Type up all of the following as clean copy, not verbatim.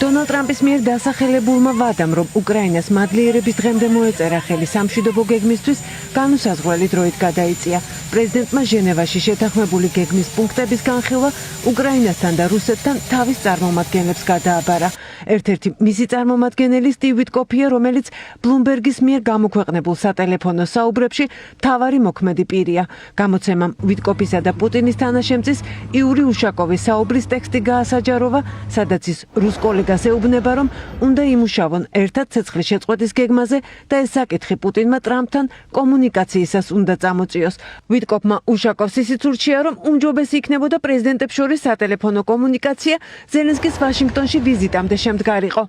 დონალდ ტრამპის მიერ დასახელებულმა ვადამ, რომ უკრაინას მადლიერების დღემდე მოეწერა ხელი სამშვიდობო გეგმისთვის, განუსაზღვრელი დროით გადაიწია. პრეზიდენტმა ჟენევაში შეთანხმებული გეგმის პუნქტების განხილვა უკრაინასთან და რუსეთთან თავის წარმომადგენლებს გადააბარა. ერთ-ერთი მისი წარმომადგენელი სტივ ვიტკოფია, რომელიც ბლუმბერგის მიერ გამოქვეყნებულ სატელეფონო საუბრებში მთავარი მოქმედი პირია. გამოცემამ ვიტკოფისა და პუტინის თანაშემწის იური უშაკოვის საუბრის ტექსტი გაასაჯაროვა, სადაც ის რუს კოლეგას ეუბნება, რომ უნდა იმუშავონ ერთად ცეცხლის შეწყვეტის გეგმაზე და ეს საკითხი პუტინმა ტრამპთან კომუნიკაციისას უნდა წამოწიოს. ვიტკოფმა უშაკოვს ისიც ურჩია, რომ უმჯობესი იქნებოდა პრეზიდენტებს შორის სატელეფონო კომუნიკაცია ზელენსკის ვაშინგტონში ვიზიტამდე შემდგარიყო.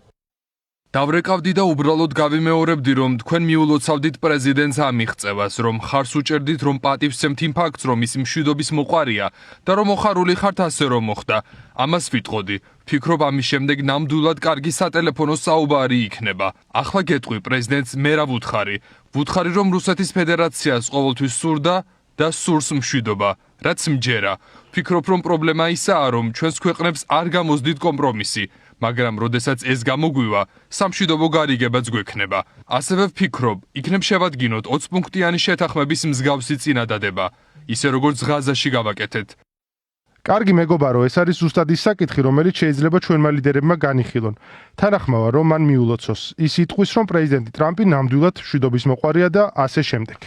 დავრეკავდი და უბრალოდ გავიმეორებდი, რომ თქვენ მიულოცავდით პრეზიდენტს ამ მიღწევას, რომ ხარს უჭერდით, რომ პატივსცემთ იმ ფაქტს, რომ ის მშვიდობის მოყვარია და რომ მოხარული ხართ ასე რომ მოხდა. ამას ვიტყოდი. ვფიქრობ, ამის შემდეგ ნამდვილად კარგი სატელეფონო საუბარი იქნება. ახლა გეტყვი პრეზიდენტს მე რა ვუთხარი. ვუთხარი, რომ რუსეთის ფედერაციას ყოველთვის სურდა და სურს მშვიდობა, რაც მჯერა. ვფიქრობ, რომ პრობლემა ისაა, რომ ჩვენს ქვეყნებს არ გამოსდით კომპრომისი. მაგრამ როდესაც ეს გამოგვივა, სამშვიდობო გარიგებაც გვექნება. ასევე ვფიქრობ, იქნებ შევადგინოთ 20 პუნქტიანი შეთანხმების მსგავსი წინადადება, ისე როგორც ღაზაში გავაკეთეთ. კარგი მეგობარო, ეს არის ზუსტად ის საკითხი, რომელიც შეიძლება ჩვენმა ლიდერებმა განიხილონ. თანახმავა, რომ მან მიულოცოს. ის იტყვის, რომ პრეზიდენტი ტრამპი ნამდვილად მშვიდობის მოყვარია და ასე შემდეგ.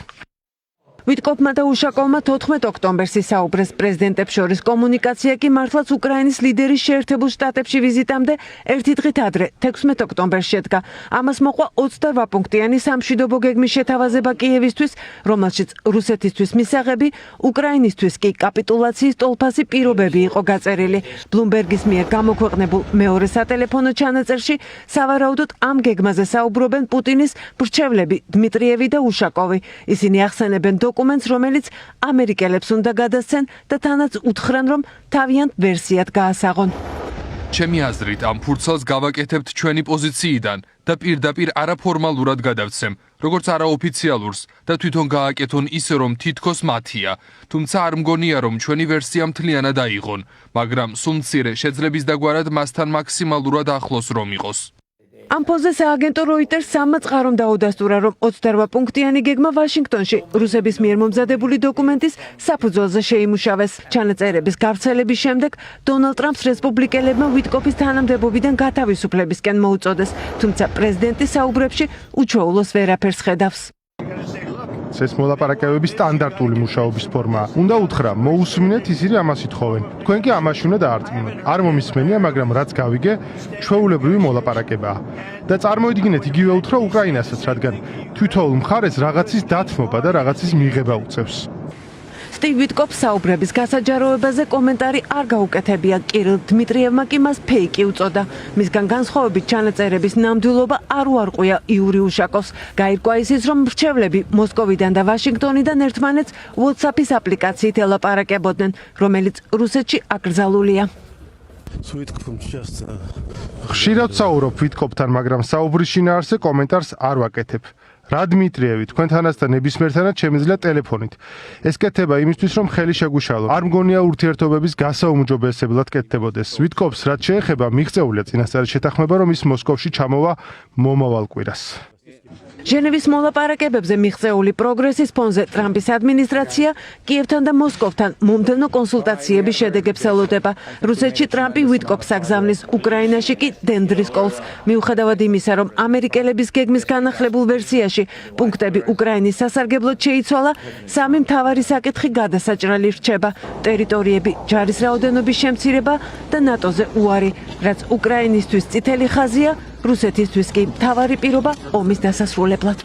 ვიტკოფმა და უშაკოვმა 14 ოქტომბერს ისაუბრეს პრეზიდენტებს შორის კომუნიკაცია კი მართლაც უკრაინის ლიდერის შეერთებულ შტატებში ვიზიტამდე ერთი დღით ადრე 16 ოქტომბერს შედგა. ამას მოყვა 28 პუნქტიანი სამშვიდობო გეგმის შეთავაზება კიევისთვის, რომელშიც რუსეთისთვის მისაღები, უკრაინისთვის კი კაპიტულაციის ტოლფასი პირობები იყო გაწერილი. ბლუმბერგის მიერ გამოქვეყნებულ მეორე სატელეფონო ჩანაწერში სავარაუდოდ ამ გეგმაზე საუბრობენ პუტინის მრჩევლები დმიტრიევი და უშაკოვი. ისინი ახსენებენ დოკუმენტს, რომელიც ამერიკელებს უნდა გადასცენ და თანაც უთხრან, რომ თავიანთ ვერსიად გაასაღონ. ჩემი აზრით, ამ ფურცელს გავაკეთებთ ჩვენი პოზიციიდან და პირდაპირ არაფორმალურად გადავცემ, როგორც არაოფიციალურს და თვითონ გააკეთონ ისე, რომ თითქოს მათია. თუმცა არ მგონია, რომ ჩვენი ვერსია მთლიანად აიღონ, მაგრამ სულ მცირე შეძლების დაგვარად მასთან მაქსიმალურად ახლოს რომ იყოს. ამ ფონზე სააგენტო როიტერს სამაწყარომ დაუდასტურა, რომ 28 პუნქტიანი გეგმა ვაშინგტონში რუსების მიერ მომზადებული დოკუმენტის საფუძველზე შეიმუშავეს. ჩანაწერების გავრცელების შემდეგ დონალდ ტრამპს რესპუბლიკელებმა ვიტკოფის თანამდებობიდან გათავისუფლებისკენ მოუწოდეს, თუმცა პრეზიდენტის საუბრებში უჩვეულოს ვერაფერს ხედავს. ეს მოლაპარაკებების სტანდარტული მუშაობის ფორმაა. უნდა უთხრა, მოусმინეთ, ისინი ამას ითხოვენ. თქვენ კი ამაში უნდა დაარწმუნოთ. არ მომისმენია, მაგრამ რაც გავიგე, ჩვეულებრივი მოლაპარაკებაა. და წარმოიდგინეთ, იგივე უთხრა უკრაინასაც, რადგან თვითოულ მხარეს რაღაცის დათმობა და რაღაცის მიღება უწევს. სტივ ვიტკოფს საუბრების გასაჯაროებაზე კომენტარი არ გაუკეთებია. კირილ დმიტრიევმა კი მას ფეიკი უწოდა. მისგან განსხვავებით ჩანაწერების ნამდვილობა არ უარყვია იური უშაკოვს. გაირკვა ისიც, რომ მრჩევლები მოსკოვიდან და ვაშინგტონიდან ერთმანეთს WhatsApp-ის აპლიკაციით ელაპარაკებოდნენ, რომელიც რუსეთში აკრძალულია. ხშირად საუბრობ ვიტკოფთან, მაგრამ საუბრის შინაარსზე კომენტარს არ ვაკეთებ. რა დმიტრიევი, თქვენთანაც და ნებისმიერთანაც შემიძლია ტელეფონით. ეს კეთება იმისთვის, რომ ხელი შეგუშალო. არ მგონია ურთიერთობების გასაუმჯობესებლად კეთდებოდეს. ვიტკოფს რაც შეეხება, მიღწეულია წინასწარი შეთანხმება, რომ ის მოსკოვში ჩამოვა მომავალ კვირას. ჟენევის მოლაპარაკებებზე მიღწეული პროგრესის ფონზე ტრამპის ადმინისტრაცია კიევთან და მოსკოვთან მომდევნო კონსულტაციების შედეგებს ელოდება. რუსეთში ტრამპი ვიტკოფს აგზავნის, უკრაინაში კი დენდრის კოლს. მიუხედავად იმისა, რომ ამერიკელების გეგმის განახლებულ ვერსიაში პუნქტები უკრაინის სასარგებლოდ შეიცვალა, სამი მთავარი საკითხი გადასაჭრელი რჩება: ტერიტორიები, ჯარის რაოდენობის შემცირება და ნატოზე უარი, რაც უკრაინისთვის წითელი ხაზია, რუსეთისთვის კი მთავარი პირობა ომის დასასრულებლად.